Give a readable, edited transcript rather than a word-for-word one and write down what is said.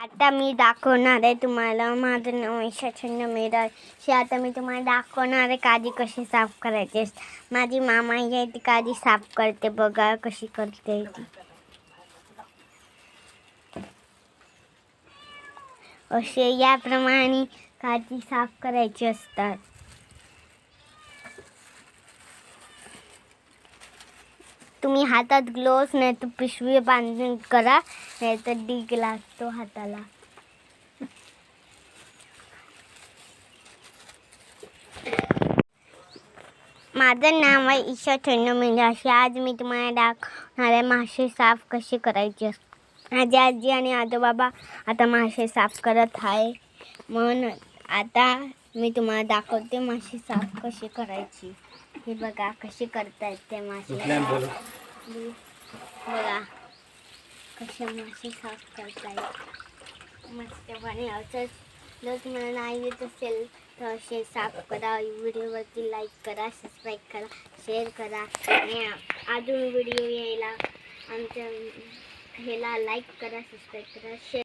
आता मी दाखवणार आहे तुम्हाला. माझं नाव ईशा छंद मेरा. आता मी तुम्हाला दाखवणार आहे काजी कशी साफ करायची. माझी मामा आहे ती काजी साफ करते. बघा कशी करते ती. असे याप्रमाणे काजी साफ करायची असतात. तुम्ही हातात ग्लोव्स नाही तर पिशवी बांधून करा, नाही तर डीग लागतो हाताला. माझं नाव आहे ईशा छंद मेरा. आज मी तुम्हाला दाखवणार आहे मासे साफ कसे करायचे. माझी आजी आणि आजोबाबा आता मासे साफ करत आहे. म्हणून आता मी तुम्हाला दाखवते मासे साफ कशी करायची. हे बघा कशी करतायत ते मासे. बघा कसे मासे साफ करतायत मस्तपणे. असंच जर तुम्हाला नाही येत असेल तर असे साफ करा. व्हिडिओवरती लाईक करा, सबस्क्राईब करा, शेअर करा. आणि अजून व्हिडिओ यायला आमच्या ह्याला लाईक करा, सबस्क्राईब करा, शेअर